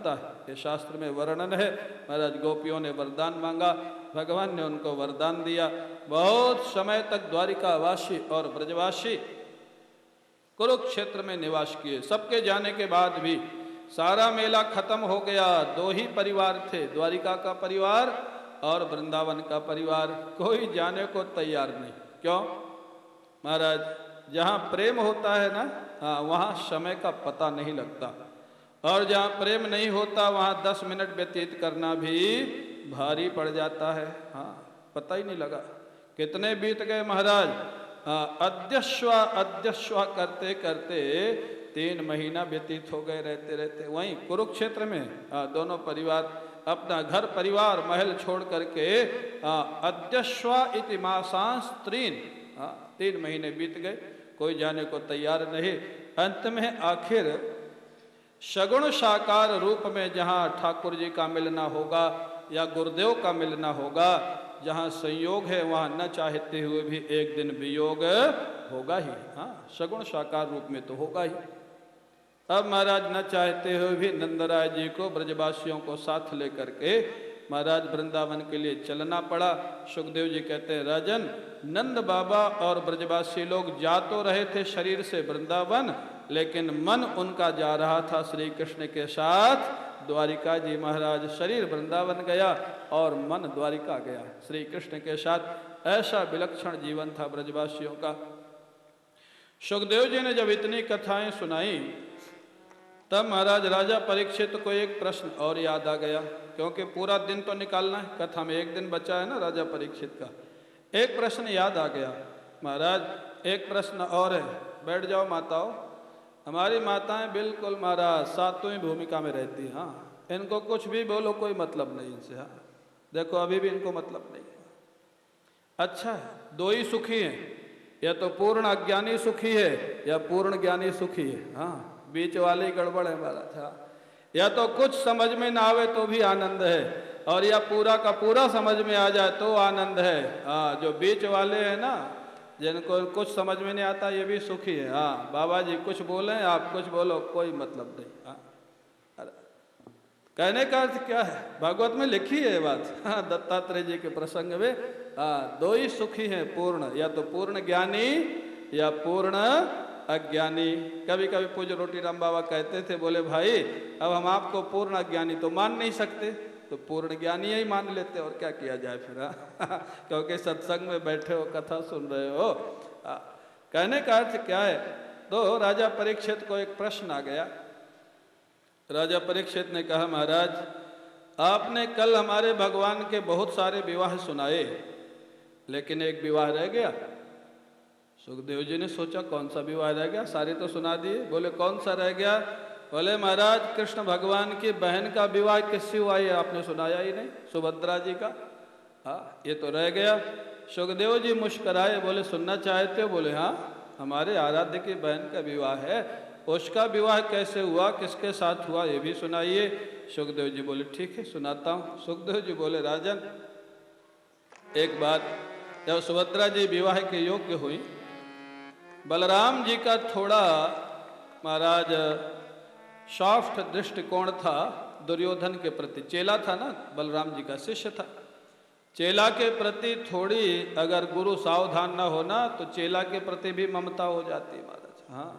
होता है, ये शास्त्र में वर्णन है। महाराज गोपियों ने वरदान मांगा, भगवान ने उनको वरदान दिया। बहुत समय तक द्वारिकावासी और ब्रजवासी कुरुक्षेत्र में निवास किए। सबके जाने के बाद भी सारा मेला खत्म हो गया। दो ही परिवार थे, द्वारिका का परिवार और वृंदावन का परिवार। कोई जाने को तैयार नहीं। क्यों? महाराज, जहाँ प्रेम होता है ना, हाँ, वहाँ समय का पता नहीं लगता, और जहाँ प्रेम नहीं होता वहाँ 10 मिनट व्यतीत करना भी भारी पड़ जाता है। हाँ, पता ही नहीं लगा कितने बीत गए महाराज। अद्यश्वा अद्यश्वा करते करते 3 महीना व्यतीत हो गए रहते रहते। वहीं कुरुक्षेत्र में दोनों परिवार अपना घर परिवार महल छोड़ करके अद्यश्वा इति मासांस 3 महीने बीत गए, कोई जाने को तैयार नहीं। अंत में आखिर सगुण साकार रूप में जहाँ ठाकुर जी का मिलना होगा या गुरुदेव का मिलना होगा, जहाँ संयोग है वहाँ न चाहते हुए भी एक दिन वियोग होगा ही। हाँ, सगुण साकार रूप में तो होगा ही। अब महाराज न चाहते हुए भी नंदराय जी को, ब्रजवासियों को साथ लेकर के महाराज वृंदावन के लिए चलना पड़ा। सुखदेव जी कहते हैं, राजन, नंद बाबा और ब्रजवासी लोग जा तो रहे थे शरीर से वृंदावन, लेकिन मन उनका जा रहा था श्री कृष्ण के साथ द्वारिका जी। महाराज शरीर वृंदावन गया और मन द्वारिका गया श्री कृष्ण के साथ। ऐसा विलक्षण जीवन था ब्रजवासियों का। सुखदेव जी ने जब इतनी कथाएं सुनाई, तब महाराज राजा परीक्षित को एक प्रश्न और याद आ गया, क्योंकि पूरा दिन तो निकालना है, कथा में एक दिन बचा है ना राजा परीक्षित का। एक प्रश्न याद आ गया, महाराज एक प्रश्न और है। बैठ जाओ माताओं। हमारी माताएं बिल्कुल महाराज 7वीं भूमिका में रहती हैं। हाँ, इनको कुछ भी बोलो कोई मतलब नहीं इनसे। हाँ, देखो अभी भी इनको मतलब नहीं। अच्छा है, 2 ही सुखी हैं, या तो पूर्ण अज्ञानी सुखी है या पूर्ण ज्ञानी सुखी है। हाँ, बीच वाले गड़बड़ है महाराज। हाँ, या तो कुछ समझ में ना आवे तो भी आनंद है, और या पूरा का पूरा समझ में आ जाए तो आनंद है। हाँ, जो बीच वाले हैं ना, जिनको कुछ समझ में नहीं आता, ये भी सुखी है। हाँ, बाबा जी कुछ बोले, आप कुछ बोलो, कोई मतलब नहीं। हाँ, कहने का अर्थ क्या है, भागवत में लिखी है ये बात। हाँ, दत्तात्रेय जी के प्रसंग में। हाँ, 2 ही सुखी हैं पूर्ण, या तो पूर्ण ज्ञानी या पूर्ण अज्ञानी। कभी कभी पूज्य रोटी राम बाबा कहते थे, बोले भाई अब हम आपको पूर्ण अज्ञानी तो मान नहीं सकते, तो पूर्ण ज्ञानी ही मान लेते, और क्या किया जाए फिर। क्योंकि सत्संग में बैठे हो, कथा सुन रहे हो। कहने का अर्थ क्या है, तो राजा परीक्षित को एक प्रश्न आ गया। राजा परीक्षित ने कहा, महाराज आपने कल हमारे भगवान के बहुत सारे विवाह सुनाए, लेकिन एक विवाह रह गया। सुखदेव जी ने सोचा कौन सा विवाह रह गया, सारे तो सुना दिए। बोले कौन सा रह गया? बोले महाराज कृष्ण भगवान की बहन का विवाह किससे हुआ ये आपने सुनाया ही नहीं, सुभद्रा जी का। हाँ, ये तो रह गया। सुखदेव जी मुस्कराए, बोले सुनना चाहते हो? बोले हाँ, हमारे आराध्य की बहन का विवाह है, उसका विवाह कैसे हुआ, किसके साथ हुआ, ये भी सुनाइए। सुखदेव जी बोले ठीक है सुनाता हूँ। सुखदेव जी बोले, राजन एक बात, जब सुभद्रा जी विवाह के योग्य हुई, बलराम जी का थोड़ा महाराज सॉफ्ट दृष्टिकोण था दुर्योधन के प्रति। चेला था ना, बलराम जी का शिष्य था। चेला के प्रति थोड़ी अगर गुरु सावधान न होना तो चेला के प्रति भी ममता हो जाती महाराज। हाँ,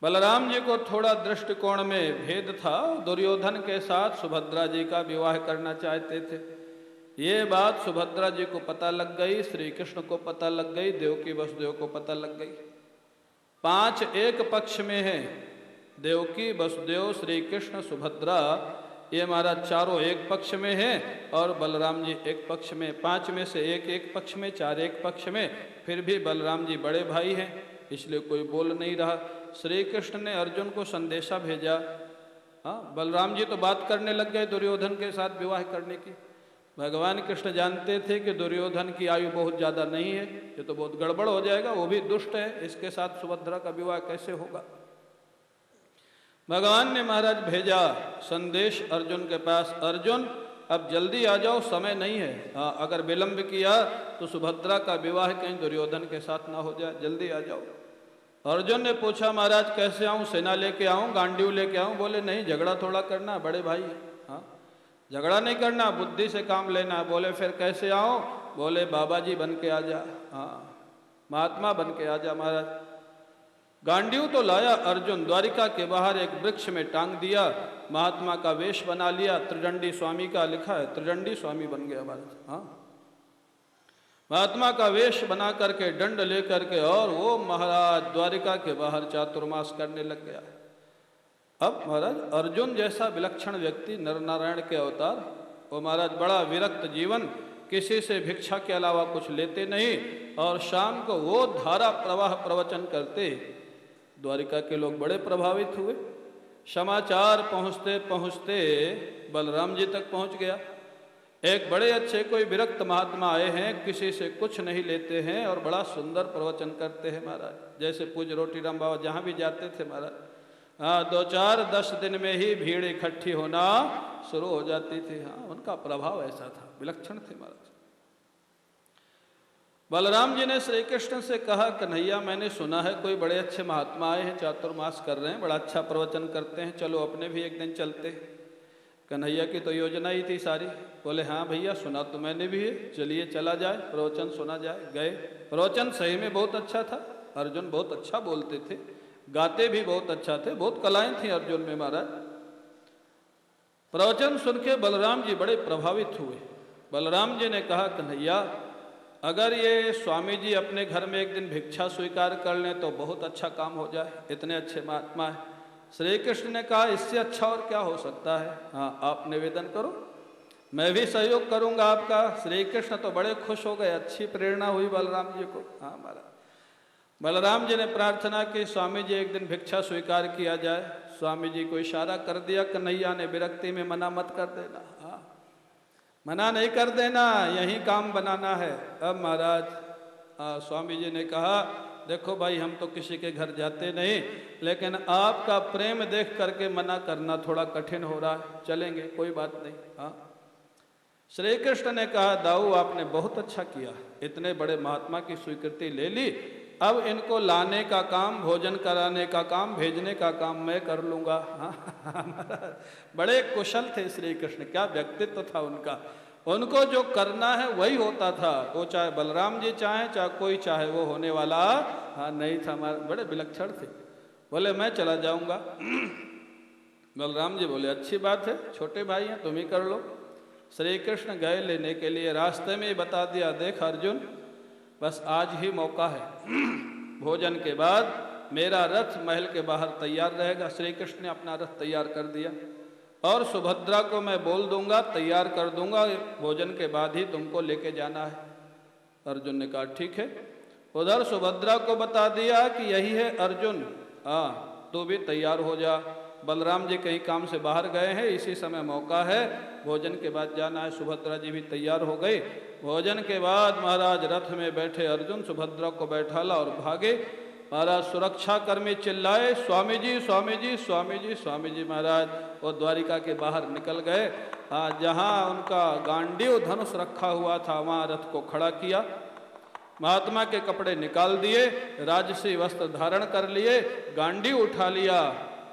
बलराम जी को थोड़ा दृष्टिकोण में भेद था, दुर्योधन के साथ सुभद्रा जी का विवाह करना चाहते थे। ये बात सुभद्रा जी को पता लग गई, श्री कृष्ण को पता लग गई, देवकी वसुदेव को पता लग गई। 5 एक पक्ष में है, देवकी वसुदेव श्री कृष्ण सुभद्रा, ये हमारा चारों एक पक्ष में है, और बलराम जी एक पक्ष में। 5 में से एक एक पक्ष में, 4 एक पक्ष में। फिर भी बलराम जी बड़े भाई हैं, इसलिए कोई बोल नहीं रहा। श्री कृष्ण ने अर्जुन को संदेशा भेजा। हाँ, बलराम जी तो बात करने लग गए दुर्योधन के साथ विवाह करने की। भगवान कृष्ण जानते थे कि दुर्योधन की आयु बहुत ज़्यादा नहीं है, ये तो बहुत गड़बड़ हो जाएगा, वो भी दुष्ट है, इसके साथ सुभद्रा का विवाह कैसे होगा। भगवान ने महाराज भेजा संदेश अर्जुन के पास, अर्जुन अब जल्दी आ जाओ, समय नहीं है। हाँ, अगर विलंब किया तो सुभद्रा का विवाह कहीं दुर्योधन के साथ ना हो जाए, जल्दी आ जाओ। अर्जुन ने पूछा महाराज कैसे आऊं, सेना लेके आऊं, गांडीव लेके आऊं? बोले नहीं, झगड़ा थोड़ा करना है, बड़े भाई। हाँ, झगड़ा नहीं करना, बुद्धि से काम लेना है। बोले फिर कैसे आऊं? बोले बाबा जी बन के आ जा, हाँ महात्मा बन के आ जा महाराज। गांडीव तो लाया अर्जुन, द्वारिका के बाहर एक वृक्ष में टांग दिया, महात्मा का वेश बना लिया, त्रिदंडी स्वामी का लिखा है, त्रिदंडी स्वामी बन गया महाराज। हाँ, महात्मा का वेश बना करके, दंड लेकर के, और वो महाराज द्वारिका के बाहर चातुर्मास करने लग गया। अब महाराज अर्जुन जैसा विलक्षण व्यक्ति, नर नारायण के अवतार, वो महाराज बड़ा विरक्त जीवन, किसी से भिक्षा के अलावा कुछ लेते नहीं, और शाम को वो धारा प्रवाह प्रवचन करते। द्वारिका के लोग बड़े प्रभावित हुए। समाचार पहुँचते पहुँचते बलराम जी तक पहुँच गया। एक बड़े अच्छे कोई विरक्त महात्मा आए हैं, किसी से कुछ नहीं लेते हैं, और बड़ा सुंदर प्रवचन करते हैं महाराज। जैसे पूज्य रोटीराम बाबा जहाँ भी जाते थे महाराज, हाँ 2-4-10 दिन में ही भीड़ इकट्ठी होना शुरू हो जाती थी। हाँ, उनका प्रभाव ऐसा था, विलक्षण थे महाराज। बलराम जी ने श्री कृष्ण से कहा, कन्हैया मैंने सुना है कोई बड़े अच्छे महात्मा आए हैं, चातुर्मास कर रहे हैं, बड़ा अच्छा प्रवचन करते हैं, चलो अपने भी एक दिन चलते। कन्हैया की तो योजना ही थी सारी। बोले हाँ भैया, सुना तो मैंने भी है, चलिए चला जाए, प्रवचन सुना जाए। गए, प्रवचन सही में बहुत अच्छा था। अर्जुन बहुत अच्छा बोलते थे, गाते भी बहुत अच्छा थे, बहुत कलाएं थी अर्जुन में महाराज। प्रवचन सुन के बलराम जी बड़े प्रभावित हुए। बलराम जी ने कहा, कन्हैया अगर ये स्वामी जी अपने घर में एक दिन भिक्षा स्वीकार कर लें तो बहुत अच्छा काम हो जाए, इतने अच्छे महात्मा है। श्री कृष्ण ने कहा, इससे अच्छा और क्या हो सकता है, हाँ आप निवेदन करो, मैं भी सहयोग करूंगा आपका। श्री कृष्ण तो बड़े खुश हो गए, अच्छी प्रेरणा हुई बलराम जी को। हाँ महाराज, बलराम जी ने प्रार्थना की, स्वामी जी एक दिन भिक्षा स्वीकार किया जाए। स्वामी जी को इशारा कर दिया, कन्हैया ने विरक्ति में, मना मत कर देना, हाँ मना नहीं कर देना, यही काम बनाना है। अब महाराज स्वामी जी ने कहा, देखो भाई हम तो किसी के घर जाते नहीं, लेकिन आपका प्रेम देख करके मना करना थोड़ा कठिन हो रहा है, चलेंगे कोई बात नहीं। हाँ, श्री कृष्ण ने कहा, दाऊ आपने बहुत अच्छा किया, इतने बड़े महात्मा की स्वीकृति ले ली, अब इनको लाने का काम, भोजन कराने का काम, भेजने का काम मैं कर लूंगा। हाँ, बड़े कुशल थे श्री कृष्ण, क्या व्यक्तित्व था उनका। उनको जो करना है वही होता था, वो चाहे बलराम जी चाहे, चाहे कोई चाहे, वो होने वाला हाँ नहीं था। बड़े विलक्षण थे। बोले मैं चला जाऊंगा। बलराम जी बोले अच्छी बात है, छोटे भाई हैं, तुम ही कर लो। श्री कृष्ण गए लेने के लिए, रास्ते में ही बता दिया, देख अर्जुन बस आज ही मौका है, भोजन के बाद मेरा रथ महल के बाहर तैयार रहेगा। श्री कृष्ण ने अपना रथ तैयार कर दिया, और सुभद्रा को मैं बोल दूंगा, तैयार कर दूंगा, भोजन के बाद ही तुमको लेके जाना है। अर्जुन ने कहा ठीक है। उधर सुभद्रा को बता दिया कि यही है अर्जुन, हाँ तू भी तैयार हो जा, बलराम जी कहीं काम से बाहर गए हैं, इसी समय मौका है, भोजन के बाद जाना है। सुभद्रा जी भी तैयार हो गई। भोजन के बाद महाराज रथ में बैठे अर्जुन सुभद्रा को बैठाला और भागे। महाराज सुरक्षा कर्मी चिल्लाए, स्वामी जी स्वामी जी स्वामी जी स्वामी जी। महाराज वो द्वारिका के बाहर निकल गए। हाँ, जहाँ उनका गांडीव धनुष रखा हुआ था वहाँ रथ को खड़ा किया, महात्मा के कपड़े निकाल दिए, राजसी वस्त्र धारण कर लिए, गांडीव उठा लिया।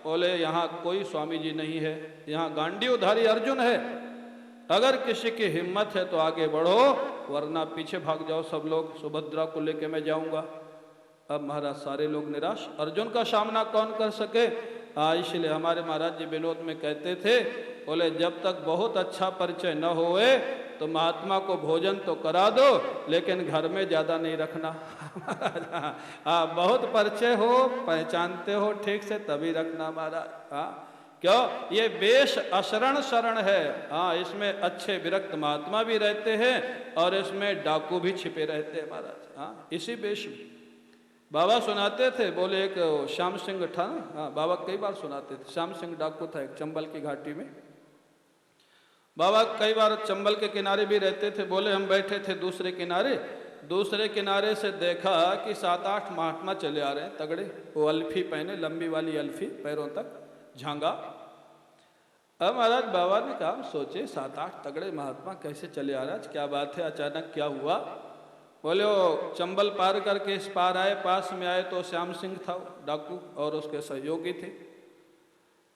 बोले यहाँ कोई स्वामी जी नहीं है, यहाँ गांडीवधारी अर्जुन है, अगर किसी की हिम्मत है तो आगे बढ़ो, वरना पीछे भाग जाओ सब लोग, सुभद्रा को लेके मैं जाऊंगा। अब महाराज सारे लोग निराश, अर्जुन का सामना कौन कर सके। इसलिए हमारे महाराज जी विनोद में कहते थे, बोले जब तक बहुत अच्छा परिचय न होए तो महात्मा को भोजन तो करा दो, लेकिन घर में ज्यादा नहीं रखना। बहुत परिचय हो, पहचानते हो ठीक से, तभी रखना महाराज। क्यों, ये वेश अशरण शरण है। हाँ, इसमें अच्छे विरक्त महात्मा भी रहते हैं और इसमें डाकू भी छिपे रहते हैं महाराज। हाँ, इसी वेश में बाबा सुनाते थे, बोले एक श्याम सिंह था ना, हाँ बाबा कई बार सुनाते थे, श्याम सिंह डाकू था एक चंबल की घाटी में। बाबा कई बार चंबल के किनारे भी रहते थे। बोले हम बैठे थे दूसरे किनारे, दूसरे किनारे से देखा कि 7-8 महात्मा चले आ रहे हैं तगड़े, वो अल्फी पहने, लंबी वाली अल्फी पैरों तक, झांगा। अब महाराज बाबा ने कहा, सोचे 7-8 तगड़े महात्मा कैसे चले आ रहे, क्या बात है, अचानक क्या हुआ। बोले वो चंबल पार करके इस पार आए, पास में आए तो श्याम सिंह था डाकू और उसके सहयोगी थे।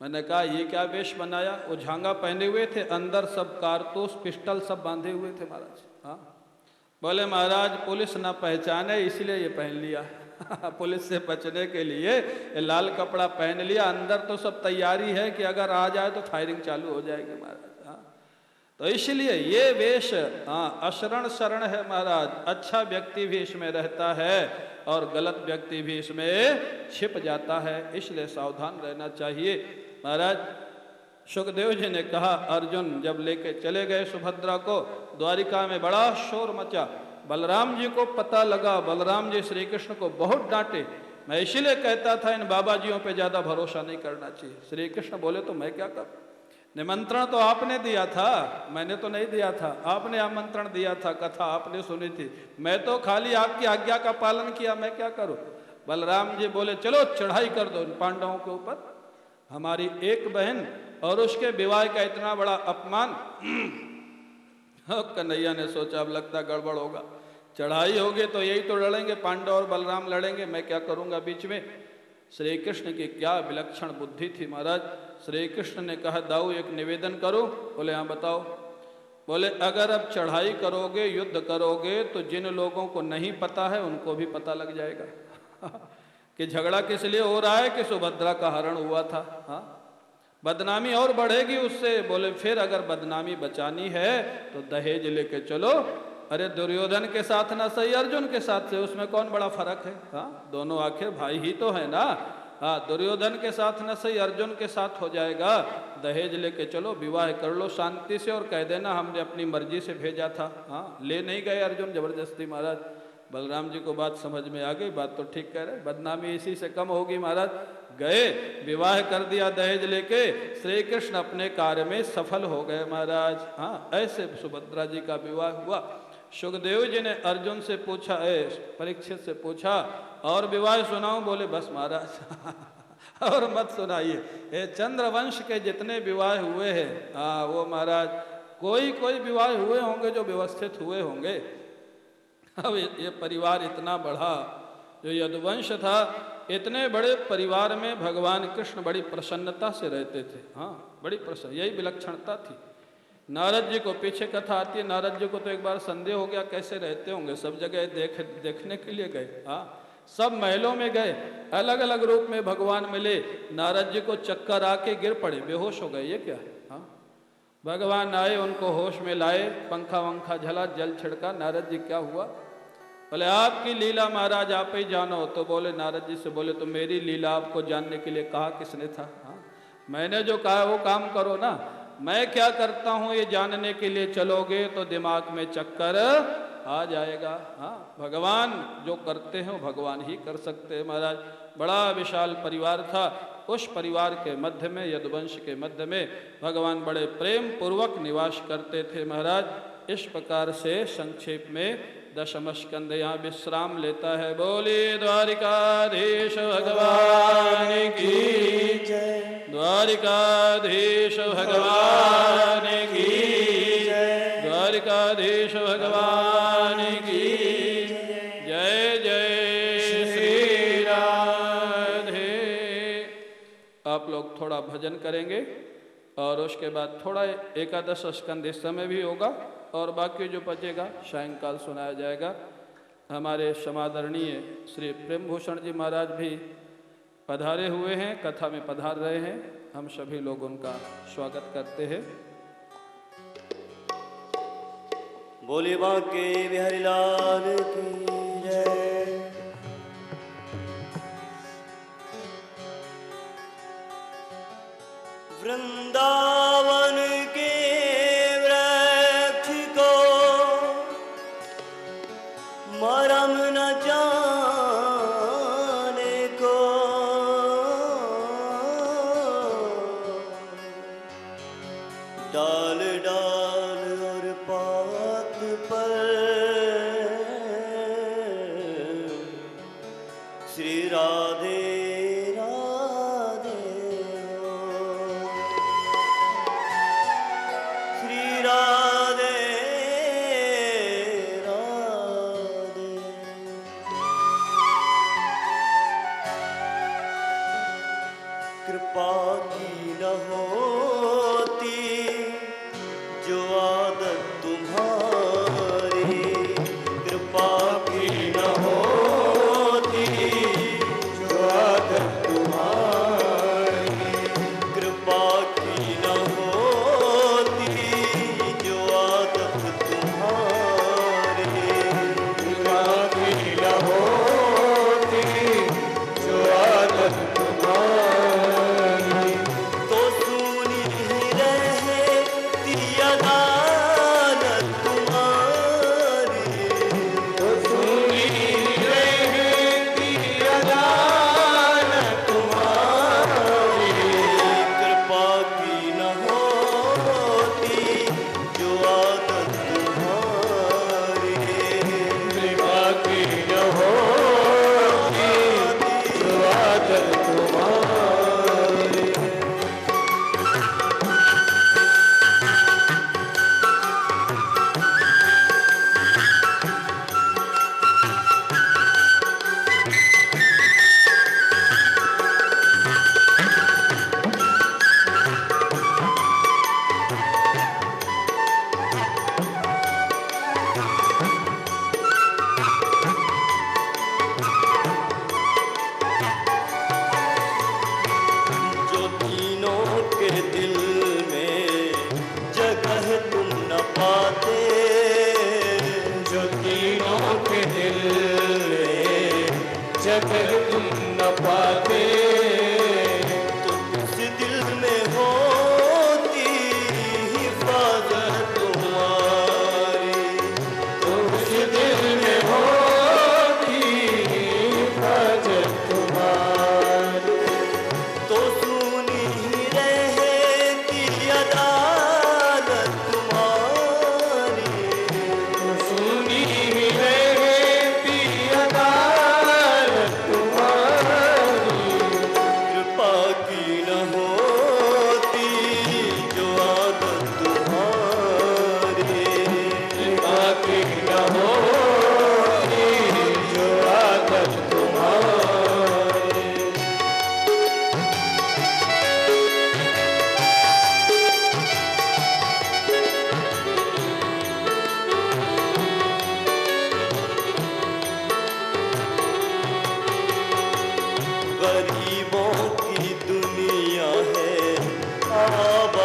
मैंने कहा ये क्या वेश बनाया? वो झांगा पहने हुए थे, अंदर सब कारतूस पिस्टल सब बांधे हुए थे महाराज। हाँ, बोले महाराज पुलिस ना पहचाने इसलिए ये पहन लिया पुलिस से बचने के लिए ये लाल कपड़ा पहन लिया, अंदर तो सब तैयारी है कि अगर आ जाए तो फायरिंग चालू हो जाएगी महाराज। हाँ, तो इसलिए ये वेश अशरण शरण है महाराज। अच्छा व्यक्ति भी इसमें रहता है और गलत व्यक्ति भी इसमें छिप जाता है, इसलिए सावधान रहना चाहिए महाराज। सुखदेव जी ने कहा अर्जुन जब लेके चले गए सुभद्रा को, द्वारिका में बड़ा शोर मचा। बलराम जी को पता लगा, बलराम जी श्री कृष्ण को बहुत डांटे। मैं इसीलिए कहता था इन बाबाजियों पे ज्यादा भरोसा नहीं करना चाहिए। श्री कृष्ण बोले तो मैं क्या करूं? निमंत्रण तो आपने दिया था, मैंने तो नहीं दिया था। आपने आमंत्रण दिया था, कथा आपने सुनी थी, मैं तो खाली आपकी आज्ञा का पालन किया, मैं क्या करूं? बलराम जी बोले चलो चढ़ाई कर दो इन पांडवों के ऊपर। हमारी एक बहन और उसके विवाह का इतना बड़ा अपमान। कन्हैया ने सोचा अब लगता गड़बड़ होगा, चढ़ाई होगी तो यही तो लड़ेंगे, पांडव और बलराम लड़ेंगे, मैं क्या करूंगा बीच में। श्री कृष्ण की क्या विलक्षण बुद्धि थी महाराज। श्री कृष्ण ने कहा दाऊ एक निवेदन करो। बोले हाँ बताओ। बोले अगर अब चढ़ाई करोगे, युद्ध करोगे तो जिन लोगों को नहीं पता है उनको भी पता लग जाएगा कि झगड़ा किस लिए हो रहा है, कि सुभद्रा का हरण हुआ था। हाँ, बदनामी और बढ़ेगी उससे। बोले फिर अगर बदनामी बचानी है तो दहेज लेके चलो। अरे दुर्योधन के साथ ना सही अर्जुन के साथ से, उसमें कौन बड़ा फर्क है? हाँ, दोनों आखिर भाई ही तो है ना। हाँ, दुर्योधन के साथ न सही अर्जुन के साथ हो जाएगा। दहेज लेके चलो, विवाह कर लो शांति से और कह देना हमने अपनी मर्जी से भेजा था। हाँ, ले नहीं गए अर्जुन जबरदस्ती महाराज। बलराम जी को बात समझ में आ गई, बात तो ठीक कह रहे, बदनामी इसी से कम होगी महाराज। गए, विवाह कर दिया दहेज लेके, श्री कृष्ण अपने कार्य में सफल हो गए महाराज। हाँ, ऐसे सुभद्रा जी का विवाह हुआ। सुखदेव जी ने अर्जुन से पूछा, परीक्षित से पूछा और विवाह सुनाऊं? बोले बस महाराज और मत सुनाइए। ये चंद्रवंश के जितने विवाह हुए हैं, हाँ वो महाराज कोई कोई विवाह हुए होंगे जो व्यवस्थित हुए होंगे। अब ये परिवार इतना बड़ा जो यदुवंश था, इतने बड़े परिवार में भगवान कृष्ण बड़ी प्रसन्नता से रहते थे। हाँ, बड़ी प्रसन्न, यही विलक्षणता थी। नारद जी को पीछे कथा आती है, नारद जी को तो एक बार संदेह हो गया कैसे रहते होंगे, सब जगह देखने के लिए गए। हाँ, सब महलों में गए, अलग अलग रूप में भगवान मिले। नारद जी को चक्कर आके गिर पड़े, बेहोश हो गए, ये क्या है? हाँ, भगवान आए, उनको होश में लाए, पंखा वंखा झला, जल छिड़का। नारद जी क्या हुआ? बोले आपकी लीला महाराज आप ही जानो। तो बोले नारद जी से, बोले तो मेरी लीला आपको जानने के लिए कहा किसने था? हाँ, मैंने जो कहा वो काम करो ना। मैं क्या करता हूँ ये जानने के लिए चलोगे तो दिमाग में चक्कर आ जाएगा। हाँ, भगवान जो करते हैं वो भगवान ही कर सकते हैं महाराज। बड़ा विशाल परिवार था, उस परिवार के मध्य में, यदुवंश के मध्य में भगवान बड़े प्रेम पूर्वक निवास करते थे महाराज। इस प्रकार से संक्षेप में दशम स्कंद यहाँ विश्राम लेता है। बोले द्वारिकाधीश भगवान की जय, द्वारिकाधीश भगवान की जय, द्वारिकाधीश भगवान की जय। जय श्री राधे। आप लोग थोड़ा भजन करेंगे और उसके बाद थोड़ा एकादश स्कंद इस समय भी होगा और बाकी जो बचेगा सायंकाल सुनाया जाएगा। हमारे समादरणीय श्री प्रेम भूषण जी महाराज भी पधारे हुए हैं, कथा में पधार रहे हैं। हम सभी लोग उनका स्वागत करते हैं। बोले बांके बिहारी लाल की जय। वृंदावन के वृक्ष को मरम न जाने को, डाल डाल और पात पर श्री राधे राधे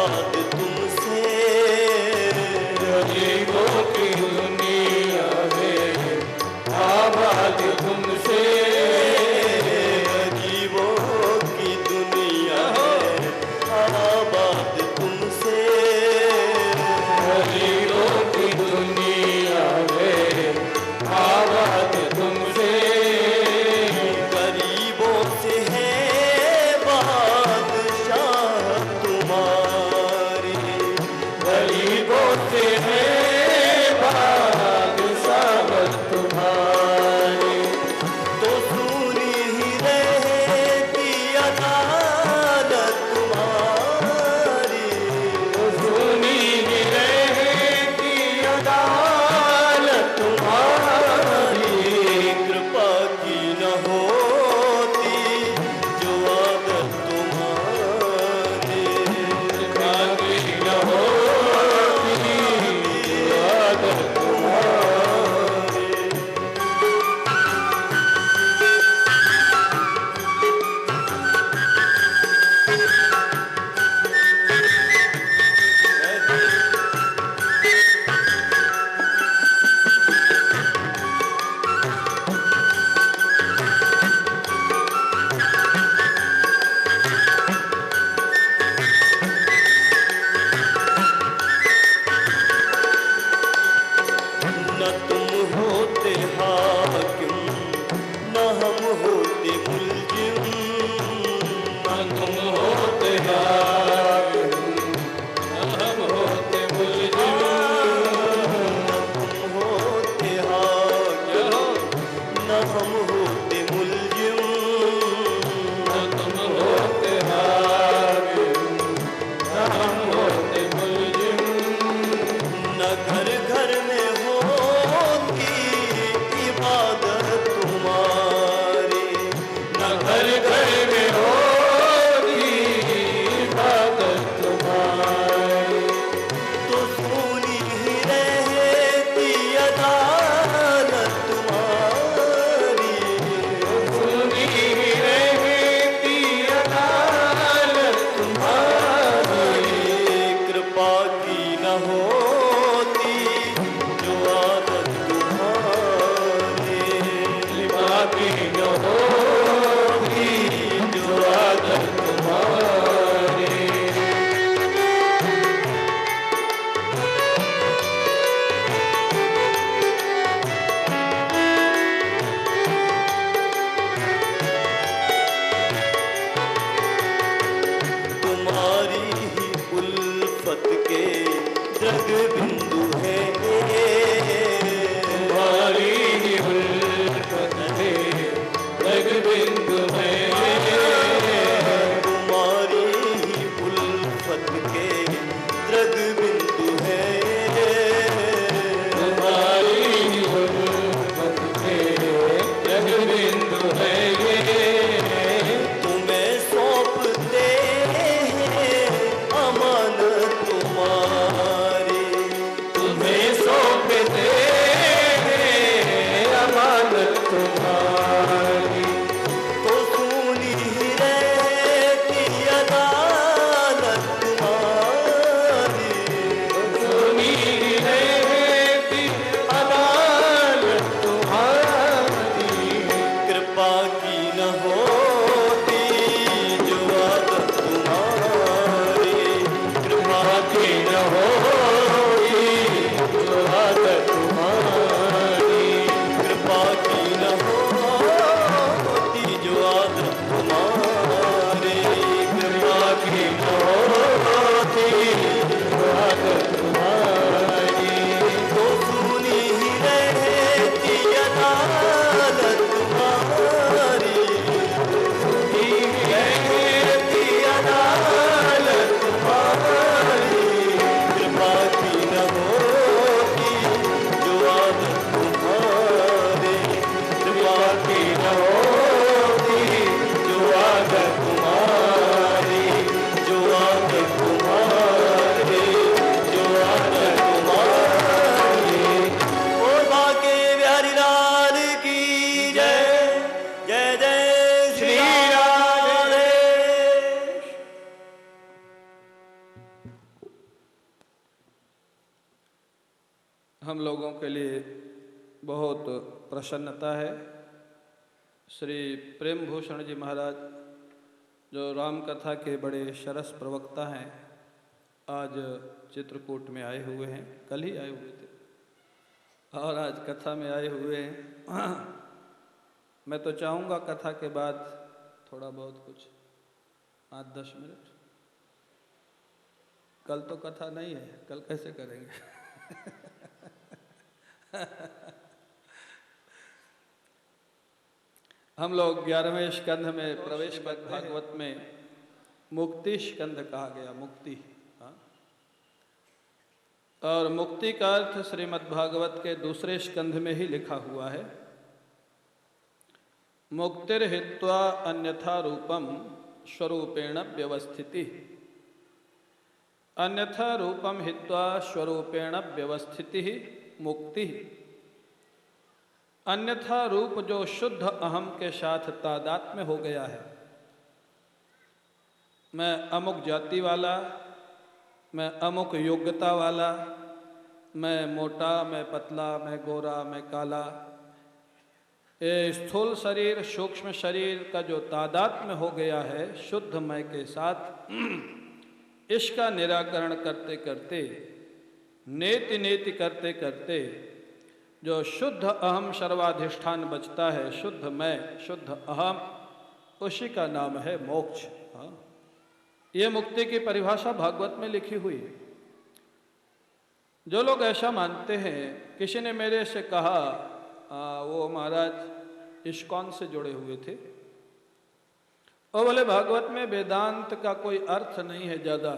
आबाद तुमसे, गरीबों की दुनिया में आबाद तुमसे, गरीबों की दुनिया है आबाद तुमसे, गरीबों की दुनिया में आबाद तुमसे, गरीबों से है बादशाह तुम्हारी, गरीबों से है बादशाह तुम्हारी, तो सुनी ही रहती अदालत तुम्हारी, सुनी ही रहती अदालत तुम्हारी, कृपा की न होती जो आदत तुम्हारी, काफी न होती आदत तुम्हारी। न तुम होते हाकिम न हम होते मुलजिम, तुम होते हाकिम, हम होते मुलजिम, तुम होते हाकिम न हम होते मुलजिम, तुम होते हाकिम, हम होते मुलजिम, न घर घर में होती इबादत तुम्हारी, न घर घर में होती इबादत तुम्हारी, तो सुनी ही रहती अदालत तुम्हारी, सुनी ही रहती अदालत तुम्हारी, कृपा की न होती जो आदत तुम्हारी, बाकी न होती जो आदत तुम्हारी। तुम्हारी ही उल्फत के द्रग बिंदु है, तुम्हारी ही उल्फत है लग बिंदु है, तुम्हारी ही उल्फत के द्रग बिंदु है, तुम्हारी ही उल्फत है लग बिंदु है ये, तुम्हें सौंपते हैं अमानत तुम्हारी, तुम्हें सौंपते हैं अमानत तुम्हारी, तो सुनी ही रहती अदालत तुम्हारी, सुनी ही रहती अदालत तुम्हारी, कृपा की न होती जो आदत तुम्हारी, कृपा की न होती जो आदत तुम्हारी, कृपा की न होती जो आदत तुम्हारी, कृपा की न होती जो आदत तुम्हारी, तो सुनी ही रहती अदालत तुम्हारी, सुनी ही रहती अदालत तुम्हारी, कृपा हम लोगों के लिए बहुत प्रसन्नता है। श्री प्रेम भूषण जी महाराज जो राम कथा के बड़े सरस प्रवक्ता हैं, आज चित्रकूट में आए हुए हैं। कल ही आए हुए थे और आज कथा में आए हुए हैं। मैं तो चाहूँगा कथा के बाद थोड़ा बहुत कुछ 8-10 मिनट। कल तो कथा नहीं है, कल कैसे करेंगे? हम लोग 11वें स्कंध में प्रवेश कर, भागवत में मुक्ति स्कंध कहा गया, मुक्ति। हाँ? और मुक्ति का अर्थ श्रीमद् भागवत के दूसरे स्कंध में ही लिखा हुआ है। मुक्तिर हित्वा अन्यथा रूपम स्वरूपेण व्यवस्थिति। अन्यथा रूपम हित्वा स्वरूपेण व्यवस्थिति मुक्ति। अन्यथा रूप जो शुद्ध अहम के साथ तादात्म्य हो गया है, मैं अमुक जाति वाला, मैं अमुक योग्यता वाला, मैं मोटा, मैं पतला, मैं गोरा, मैं काला, ये स्थूल शरीर सूक्ष्म शरीर का जो तादात्म्य हो गया है शुद्ध मैं के साथ, इसका निराकरण करते करते, नेति नेति करते करते जो शुद्ध अहम सर्वाधिष्ठान बचता है, शुद्ध मैं, शुद्ध अहम, उसी का नाम है मोक्ष। हाँ? ये मुक्ति की परिभाषा भागवत में लिखी हुई है। जो लोग ऐसा मानते हैं, किसी ने मेरे से कहा, वो महाराज इस्कॉन से जुड़े हुए थे, और बोले भागवत में वेदांत का कोई अर्थ नहीं है ज़्यादा।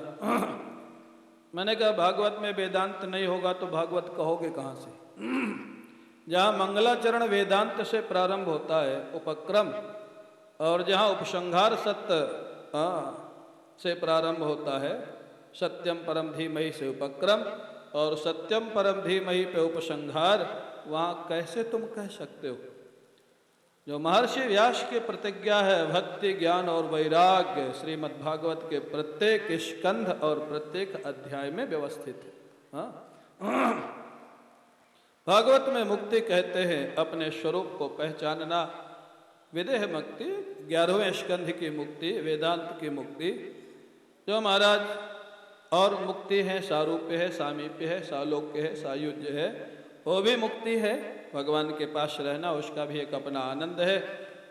मैंने कहा भागवत में वेदांत नहीं होगा तो भागवत कहोगे कहाँ से? जहाँ मंगलाचरण वेदांत से प्रारंभ होता है उपक्रम, और जहाँ उपसंहार सत्य से प्रारंभ होता है, सत्यम परम धीमहि से उपक्रम और सत्यम परम धीमहि पे उपसंहार, वहाँ कैसे तुम कह सकते हो? जो महर्षि व्यास की प्रतिज्ञा है, भक्ति ज्ञान और वैराग्य श्रीमद् भागवत के प्रत्येक स्कंध और प्रत्येक अध्याय में व्यवस्थित है। हाँ? भागवत में मुक्ति कहते हैं अपने स्वरूप को पहचानना। विदेह मुक्ति 11वें स्कंध की मुक्ति, वेदांत की मुक्ति। जो महाराज और मुक्ति है, सारूप्य है, सामीप्य है, सालोक्य है, सायुज्य है, वो भी मुक्ति है। भगवान के पास रहना, उसका भी एक अपना आनंद है।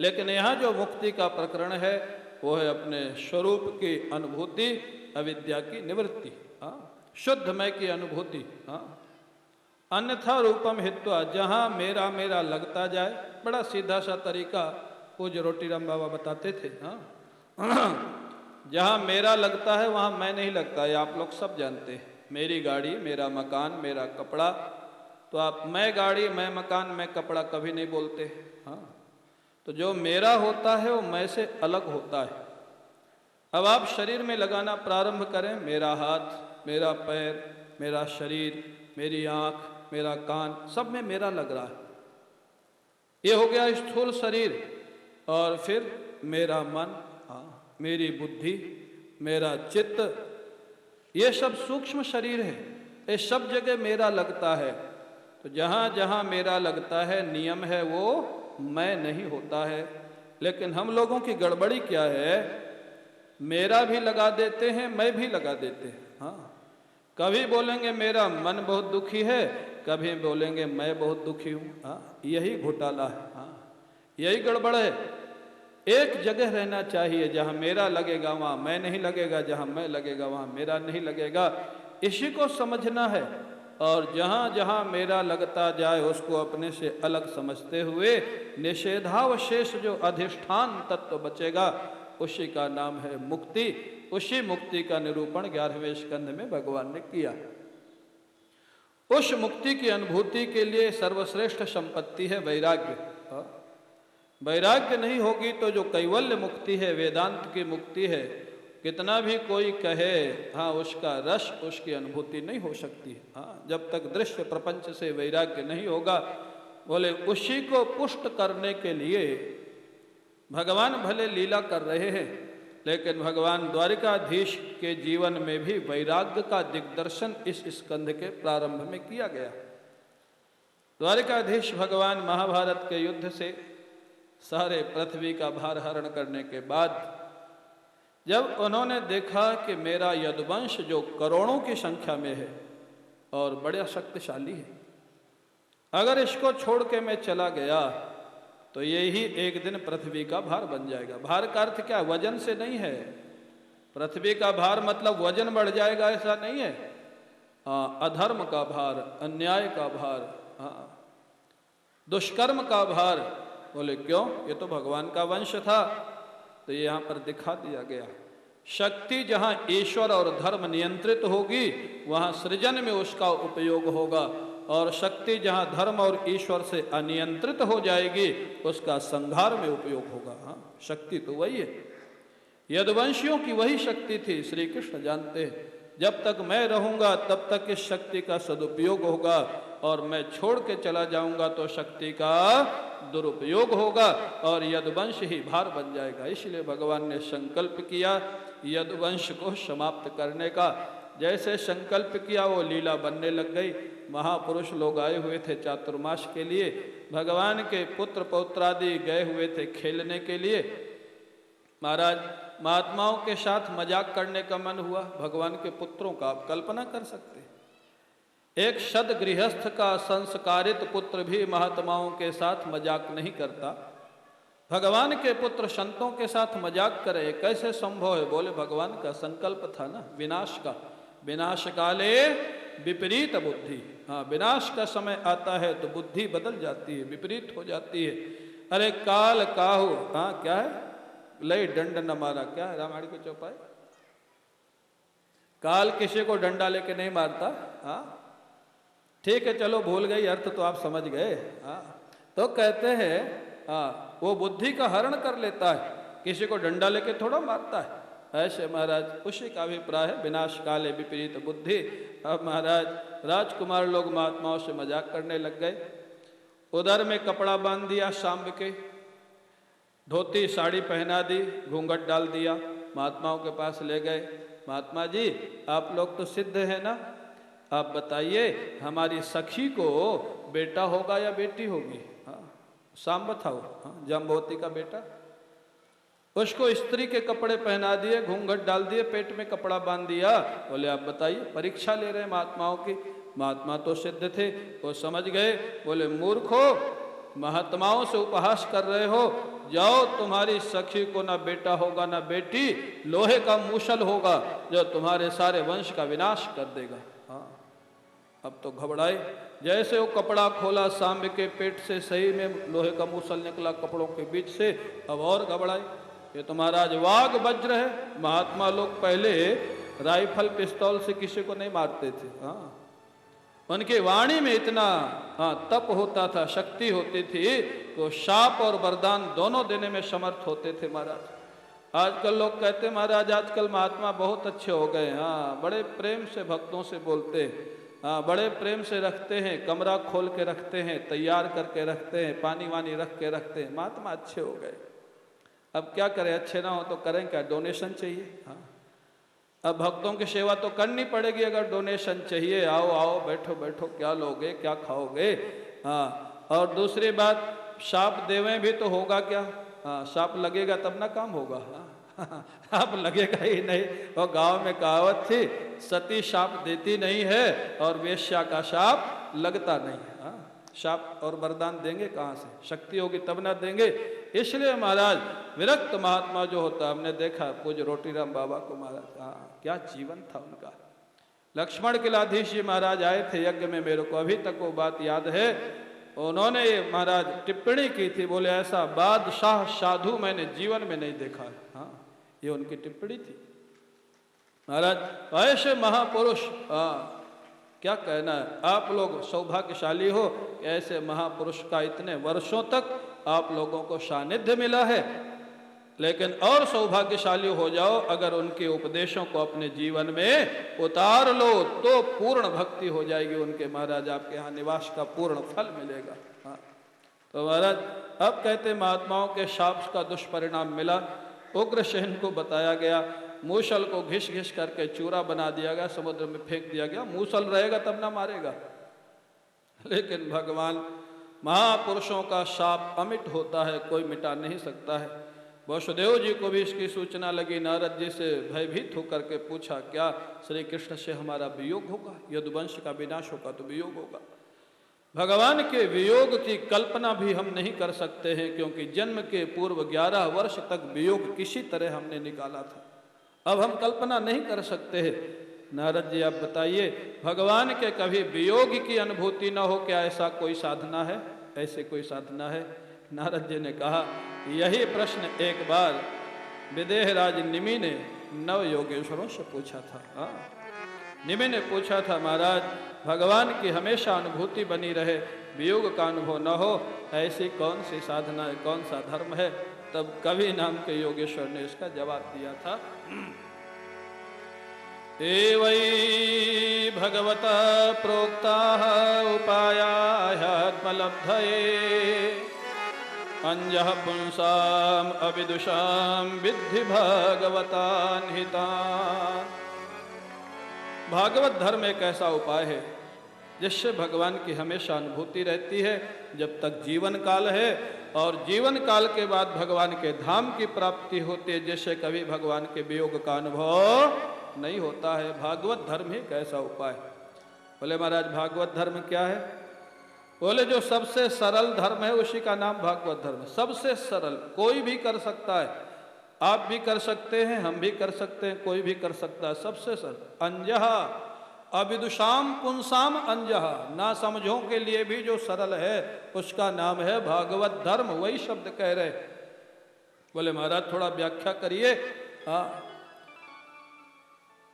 लेकिन यहाँ जो मुक्ति का प्रकरण है वो है अपने स्वरूप की अनुभूति, अविद्या की निवृत्ति, शुद्ध मैं की अनुभूति। अन्यथा रूपम हित्वा, जहाँ मेरा मेरा लगता जाए। बड़ा सीधा सा तरीका पूज्य रोटीराम बाबा बताते थे। जहाँ मेरा लगता है वहाँ मैं नहीं लगता, ये आप लोग सब जानते हैं। मेरी गाड़ी, मेरा मकान, मेरा कपड़ा, तो आप मैं गाड़ी, मैं मकान, मैं कपड़ा कभी नहीं बोलते। हाँ, तो जो मेरा होता है वो मैं से अलग होता है। अब आप शरीर में लगाना प्रारंभ करें, मेरा हाथ, मेरा पैर, मेरा शरीर, मेरी आँख, मेरा कान, सब में मेरा लग रहा है। ये हो गया स्थूल शरीर। और फिर मेरा मन, मेरी बुद्धि, मेरा चित्त, ये सब सूक्ष्म शरीर है। ये सब जगह मेरा लगता है। तो जहाँ जहाँ मेरा लगता है, नियम है वो मैं नहीं होता है। लेकिन हम लोगों की गड़बड़ी क्या है, मेरा भी लगा देते हैं, मैं भी लगा देते हैं। हाँ, कभी बोलेंगे मेरा मन बहुत दुखी है, कभी बोलेंगे मैं बहुत दुखी हूँ। हाँ, यही घोटाला है। हाँ, यही गड़बड़ है। एक जगह रहना चाहिए, जहाँ मेरा लगेगा वहाँ मैं नहीं लगेगा, जहाँ मैं लगेगा वहाँ मेरा नहीं लगेगा। इसी को समझना है। और जहाँ जहाँ मेरा लगता जाए उसको अपने से अलग समझते हुए निषेधावशेष जो अधिष्ठान तत्व बचेगा, उसी का नाम है मुक्ति। उसी मुक्ति का निरूपण 11वें स्कंध में भगवान ने किया। उस मुक्ति की अनुभूति के लिए सर्वश्रेष्ठ संपत्ति है वैराग्य। वैराग्य नहीं होगी तो जो कैवल्य मुक्ति है, वेदांत की मुक्ति है, कितना भी कोई कहे, हाँ, उसका रस, उसकी अनुभूति नहीं हो सकती। हाँ, जब तक दृश्य प्रपंच से वैराग्य नहीं होगा। बोले उसी को पुष्ट करने के लिए भगवान भले लीला कर रहे हैं, लेकिन भगवान द्वारिकाधीश के जीवन में भी वैराग्य का दिग्दर्शन इस स्कंध के प्रारंभ में किया गया। द्वारिकाधीश भगवान महाभारत के युद्ध से सारे पृथ्वी का भार हरण करने के बाद जब उन्होंने देखा कि मेरा यदुवंश जो करोड़ों की संख्या में है और बड़ा शक्तिशाली है, अगर इसको छोड़ के मैं चला गया तो यही एक दिन पृथ्वी का भार बन जाएगा। भार का अर्थ क्या? वजन से नहीं है। पृथ्वी का भार मतलब वजन बढ़ जाएगा ऐसा नहीं है। अधर्म का भार, अन्याय का भार, दुष्कर्म का भार। बोले क्यों? ये तो भगवान का वंश था। तो ये यहाँ पर दिखा दिया गया, शक्ति जहाँ ईश्वर और धर्म नियंत्रित होगी वहाँ सृजन में उसका उपयोग होगा, और शक्ति जहाँ धर्म और ईश्वर से अनियंत्रित हो जाएगी उसका संहार में उपयोग होगा। हाँ, शक्ति तो वही है, यदुवंशियों की वही शक्ति थी। श्री कृष्ण जानते हैं जब तक मैं रहूंगा तब तक इस शक्ति का सदुपयोग होगा, और मैं छोड़ के चला जाऊंगा तो शक्ति का दुरुपयोग होगा और यदुवंश ही भार बन जाएगा। इसलिए भगवान ने संकल्प किया यदुवंश को समाप्त करने का। जैसे संकल्प किया वो लीला बनने लग गई। महापुरुष लोग आए हुए थे चातुर्मास के लिए, भगवान के पुत्र पौत्रादि गए हुए थे खेलने के लिए। महाराज महात्माओं के साथ मजाक करने का मन हुआ। भगवान के पुत्रों का आप कल्पना कर सकते, एक सद गृहस्थ का संस्कारित पुत्र भी महात्माओं के साथ मजाक नहीं करता, भगवान के पुत्र संतों के साथ मजाक करे, कैसे संभव है? बोले भगवान का संकल्प था ना विनाश का। विनाश काले विपरीत बुद्धि। हाँ, विनाश का समय आता है तो बुद्धि बदल जाती है, विपरीत हो जाती है। अरे काल काहू, हाँ क्या है? लय दंड न मारा, क्या है रामायण के चौपाई? काल किसी को डंडा लेके नहीं मारता। हाँ ठीक है, चलो भूल गई, अर्थ तो आप समझ गए। हाँ तो कहते हैं हाँ वो बुद्धि का हरण कर लेता है, किसी को डंडा लेके थोड़ा मारता है। ऐसे महाराज उसी का अभिप्राय है, विनाश काले विपरीत बुद्धि। अब महाराज राजकुमार लोग महात्माओं से मजाक करने लग गए। उधर में कपड़ा बांध दिया सांब के, धोती साड़ी पहना दी, घूंघट डाल दिया, महात्माओं के पास ले गए। महात्मा जी आप लोग तो सिद्ध है ना, आप बताइए हमारी सखी को बेटा होगा या बेटी होगी? हाँ सांब था वो, हाँ जम्बोती का बेटा। उसको स्त्री के कपड़े पहना दिए, घूंघट डाल दिए, पेट में कपड़ा बांध दिया। बोले आप बताइए, परीक्षा ले रहे हैं महात्माओं की। महात्मा तो सिद्ध थे, वो समझ गए। बोले मूर्खो, महात्माओं से उपहास कर रहे हो, जाओ तुम्हारी सखी को ना बेटा होगा ना बेटी, लोहे का मूसल होगा जो तुम्हारे सारे वंश का विनाश कर देगा। हाँ अब तो घबराए, जैसे वो कपड़ा खोला सांब के पेट से, सही में लोहे का मूसल निकला कपड़ों के बीच से। अब और घबराए, ये तो महाराज वाग वज्र है। महात्मा लोग पहले राइफल पिस्तौल से किसी को नहीं मारते थे। हाँ उनकी वाणी में इतना तप होता था, शक्ति होती थी, तो शाप और वरदान दोनों देने में समर्थ होते थे महाराज। आजकल लोग कहते महाराज आजकल महात्मा बहुत अच्छे हो गए, हाँ बड़े प्रेम से भक्तों से बोलते, हाँ बड़े प्रेम से रखते हैं, कमरा खोल के रखते हैं, तैयार करके रखते हैं, पानी वानी रख के रखते हैं, महात्मा अच्छे हो गए। अब क्या करें, अच्छे ना हो तो करें क्या? डोनेशन चाहिए। हाँ अब भक्तों की सेवा तो करनी पड़ेगी, अगर डोनेशन चाहिए। आओ आओ बैठो बैठो, क्या लोगे क्या खाओगे? हाँ और दूसरी बात शाप देवें भी तो होगा क्या? हाँ शाप लगेगा तब ना काम होगा। हाँ अब लगेगा ही नहीं। और गांव में कहावत थी, सती शाप देती नहीं है और वेश्या का शाप लगता नहीं है। हाँ शाप और वरदान देंगे कहाँ से? शक्ति होगी तब ना देंगे। इसलिए महाराज विरक्त महात्मा जो होता, हमने देखा पूज्य रोटीराम बाबा को महाराज, हाँ क्या जीवन था उनका। लक्ष्मण किलाधीश जी महाराज आए थे यज्ञ में, मेरे को अभी तक वो बात याद है। उन्होंने महाराज टिप्पणी की थी, बोले ऐसा बादशाह साधु मैंने जीवन में नहीं देखा। हाँ ये उनकी टिप्पणी थी महाराज। ऐसे महापुरुष, क्या कहना है, आप लोग सौभाग्यशाली हो कि ऐसे महापुरुष का इतने वर्षों तक आप लोगों को सानिध्य मिला है। लेकिन और सौभाग्यशाली हो जाओ अगर उनके उपदेशों को अपने जीवन में उतार लो तो पूर्ण भक्ति हो जाएगी उनके। महाराज आपके यहाँ निवास का पूर्ण फल मिलेगा। हाँ तो महाराज अब कहते महात्माओं के शाप का दुष्परिणाम मिला। उग्रसेन को बताया गया, मूसल को घिस घिस करके चूरा बना दिया गया, समुद्र में फेंक दिया गया। मूसल रहेगा तब ना मारेगा, लेकिन भगवान महापुरुषों का शाप अमिट होता है, कोई मिटा नहीं सकता है। वसुदेव जी को भी इसकी सूचना लगी। नारद जी से भयभीत होकर के पूछा, क्या श्री कृष्ण से हमारा वियोग होगा? यदुवंश का विनाश होगा तो वियोग होगा। भगवान के वियोग की कल्पना भी हम नहीं कर सकते हैं, क्योंकि जन्म के पूर्व 11 वर्ष तक वियोग किसी तरह हमने निकाला था। अब हम कल्पना नहीं कर सकते हैं। नारद जी आप बताइए, भगवान के कभी वियोग की अनुभूति न हो, क्या ऐसा कोई साधना है? ऐसे कोई साधना है? नारद जी ने कहा, यही प्रश्न एक बार विदेहराज निमि ने नव योगेश्वरों से पूछा था। निमि ने पूछा था, महाराज भगवान की हमेशा अनुभूति बनी रहे, वियोग का अनुभव न हो, ऐसी कौन सी साधना है, कौन सा धर्म है? तब कवि नाम के योगेश्वर ने इसका जवाब दिया था, एवै भगवता प्रोक्ता उपायात्मलब्धये अंजः पुंसाम अविदुषाम विद्धि भगवतान् हितान्। भागवत धर्म एक ऐसा उपाय है जिससे भगवान की हमेशा अनुभूति रहती है जब तक जीवन काल है, और जीवन काल के बाद भगवान के धाम की प्राप्ति होती है, जिससे कभी भगवान के वियोग का अनुभव नहीं होता है। भागवत धर्म ही कैसा उपाय? बोले महाराज भागवत धर्म क्या है? बोले जो सबसे सरल धर्म है उसी का नाम भागवत धर्म। सबसे सरल, कोई भी कर सकता है, आप भी कर सकते हैं, हम भी कर सकते हैं, कोई भी कर सकता है। सबसे सरल, अंजहा अविदुषाम पुंसाम अंजहा, ना समझों के लिए भी जो सरल है उसका नाम है भागवत धर्म। वही शब्द कह रहे। बोले महाराज थोड़ा व्याख्या करिए। हाँ,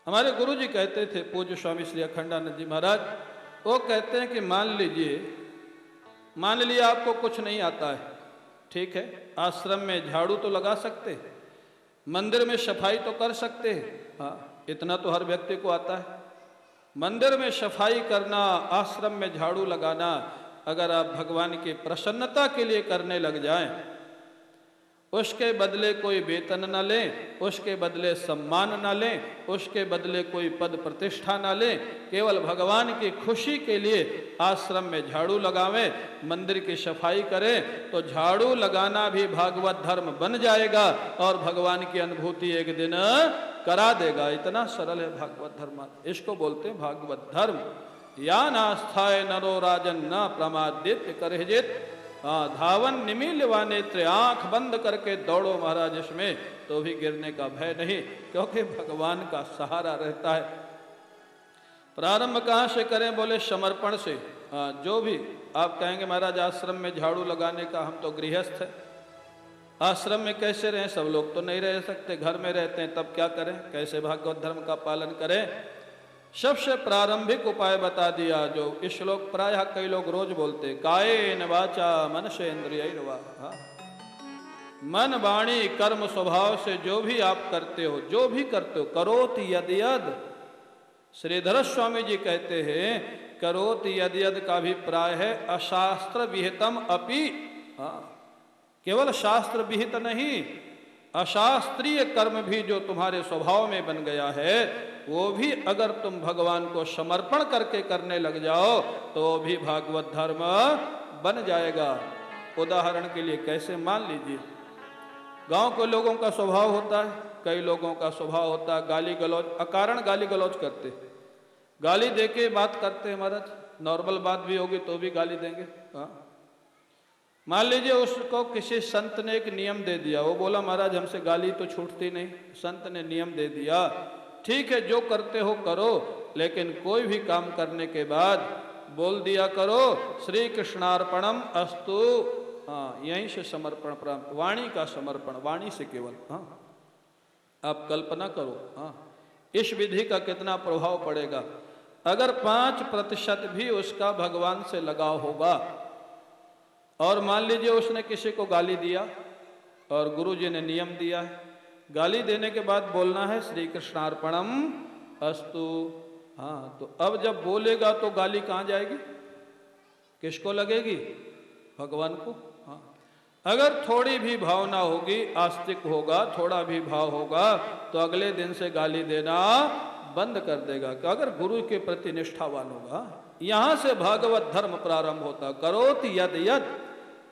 हमारे गुरु जी कहते थे, पूज्य स्वामी श्री अखंडानंद जी महाराज, वो कहते हैं कि मान लिया आपको कुछ नहीं आता है, ठीक है, आश्रम में झाड़ू तो लगा सकते, मंदिर में सफाई तो कर सकते हैं। हाँ, इतना तो हर व्यक्ति को आता है। मंदिर में सफाई करना, आश्रम में झाड़ू लगाना, अगर आप भगवान की प्रसन्नता के लिए करने लग जाएं, उसके बदले कोई वेतन न लें, उसके बदले सम्मान न लें, उसके बदले कोई पद प्रतिष्ठा न लें, केवल भगवान की खुशी के लिए आश्रम में झाड़ू लगावें, मंदिर की सफाई करें, तो झाड़ू लगाना भी भागवत धर्म बन जाएगा और भगवान की अनुभूति एक दिन करा देगा। इतना सरल है भागवत धर्म। इसको बोलते हैं भागवत धर्म। या नास्थाय नरो राजन न प्रमादित करहिजित, धावन निमीलवा नेत्र, आंख बंद करके दौड़ो महाराज इसमें, तो भी गिरने का भय नहीं, क्योंकि भगवान का सहारा रहता है। प्रारंभ कहाँ से करें? बोले समर्पण से। जो भी आप कहेंगे महाराज आश्रम में झाड़ू लगाने का, हम तो गृहस्थ है, आश्रम में कैसे रहें? सब लोग तो नहीं रह सकते, घर में रहते हैं, तब क्या करें? कैसे भागवत धर्म का पालन करें? सबसे प्रारंभिक उपाय बता दिया, जो इस श्लोक प्रायः कई लोग रोज बोलते, कायेन वाचा मनसेन्द्रियैर्वा। मन वाणी कर्म स्वभाव से जो भी आप करते हो, जो भी करते हो, करोति यद यद। श्रीधर स्वामी जी कहते हैं करोति यद यद का अभिप्राय है अशास्त्र विहितम अपि। केवल शास्त्र विहित नहीं, अशास्त्रीय कर्म भी जो तुम्हारे स्वभाव में बन गया है, वो भी अगर तुम भगवान को समर्पण करके करने लग जाओ तो भी भागवत धर्म बन जाएगा। उदाहरण के लिए कैसे? मान लीजिए गांव के लोगों का स्वभाव होता है, कई लोगों का स्वभाव होता है गाली गलौज, अकारण गाली गलौज करते, गाली देके बात करते हैं महाराज, नॉर्मल बात भी होगी तो भी गाली देंगे। मान लीजिए उसको किसी संत ने एक नियम दे दिया, वो बोला महाराज हमसे गाली तो छूटती नहीं, संत ने नियम दे दिया, ठीक है जो करते हो करो, लेकिन कोई भी काम करने के बाद बोल दिया करो श्री कृष्णार्पणम अस्तु। यहीं से समर्पण प्राप्त, वाणी का समर्पण, वाणी से केवल। आप कल्पना करो इस विधि का कितना प्रभाव पड़ेगा। अगर 5% भी उसका भगवान से लगाव होगा, और मान लीजिए उसने किसी को गाली दिया और गुरु जी ने नियम दिया है, गाली देने के बाद बोलना है श्री कृष्णार्पणम अस्तु। तो अब जब बोलेगा तो गाली कहाँ जाएगी? किसको लगेगी? भगवान को। अगर थोड़ी भी भावना होगी, आस्तिक होगा, थोड़ा भी भाव होगा, तो अगले दिन से गाली देना बंद कर देगा कि अगर गुरु के प्रति निष्ठावान होगा। यहां से भागवत धर्म प्रारंभ होता। करोति यद यद,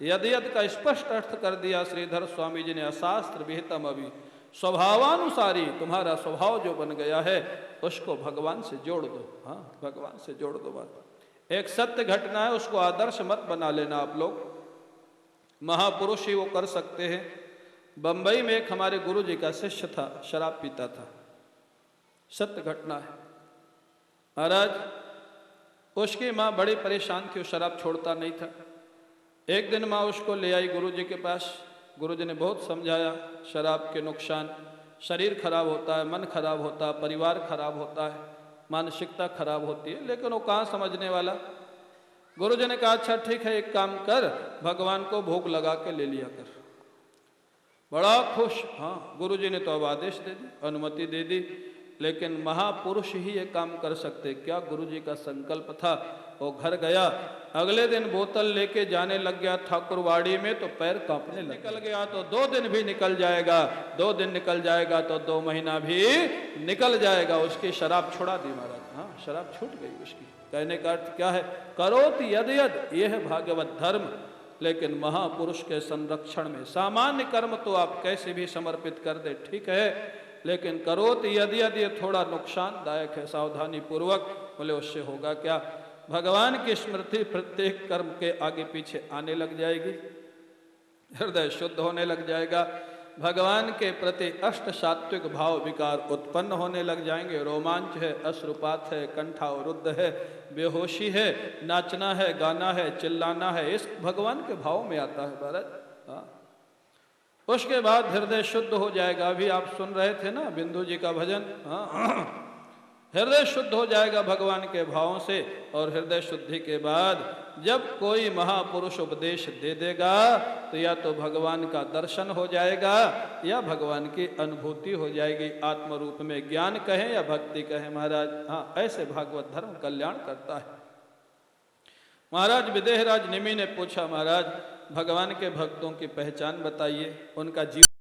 यद यद का स्पष्ट अर्थ कर दिया श्रीधर स्वामी जी ने, अशास्त्र विहितम अभी, स्वभावानुसारी तुम्हारा स्वभाव जो बन गया है उसको भगवान से जोड़ दो। हाँ, भगवान से जोड़ दो बात। एक सत्य घटना है, उसको आदर्श मत बना लेना आप लोग, महापुरुष ही वो कर सकते हैं। बंबई में एक हमारे गुरु जी का शिष्य था, शराब पीता था, सत्य घटना है महाराज। उसकी माँ बड़ी परेशान थी, वो शराब छोड़ता नहीं था। एक दिन माँ उसको ले आई गुरु जी के पास। गुरु जी ने बहुत समझाया, शराब के नुकसान, शरीर खराब होता है, मन खराब होता है, परिवार खराब होता है, मानसिकता खराब होती है, लेकिन वो कहाँ समझने वाला। गुरु जी ने कहा अच्छा ठीक है, एक काम कर, भगवान को भोग लगा के ले लिया कर। बड़ा खुश। हाँ, गुरु जी ने तो अब आदेश दे दी, अनुमति दे दी, लेकिन महापुरुष ही ये काम कर सकते। क्या गुरु जी का संकल्प था। वो घर गया, अगले दिन बोतल लेके जाने लग गया ठाकुरवाड़ी में, तो पैर कांपने लग निकल गया तो 2 दिन भी निकल जाएगा, 2 दिन निकल जाएगा तो 2 महीना भी निकल जाएगा। उसकी शराब छुड़ा दी महाराज। हाँ, शराब छूट गई उसकी। कहने का अर्थ क्या है, करोति यद यद, ये है भागवत धर्म। लेकिन महापुरुष के संरक्षण में सामान्य कर्म तो आप कैसे भी समर्पित कर दे, ठीक है, लेकिन करोति यद यद ये थोड़ा नुकसानदायक है, सावधानी पूर्वक। बोले उससे होगा क्या, भगवान की स्मृति प्रत्येक कर्म के आगे पीछे आने लग जाएगी, हृदय शुद्ध होने लग जाएगा, भगवान के प्रति अष्ट सात्विक भाव विकार उत्पन्न होने लग जाएंगे। रोमांच है, अश्रुपात है, कंठावरुद्ध है, बेहोशी है, नाचना है, गाना है, चिल्लाना है, इस भगवान के भाव में आता है भारत। हाँ, उसके बाद हृदय शुद्ध हो जाएगा। अभी आप सुन रहे थे ना बिंदु जी का भजन। हाँ, हृदय शुद्ध हो जाएगा भगवान के भावों से। और हृदय शुद्धि के बाद जब कोई महापुरुष उपदेश दे देगा तो या तो भगवान का दर्शन हो जाएगा या भगवान की अनुभूति हो जाएगी, आत्म रूप में ज्ञान कहें या भक्ति कहें महाराज। हाँ, ऐसे भागवत धर्म कल्याण करता है। महाराज विदेहराज निमि ने पूछा, महाराज भगवान के भक्तों की पहचान बताइए, उनका जीवन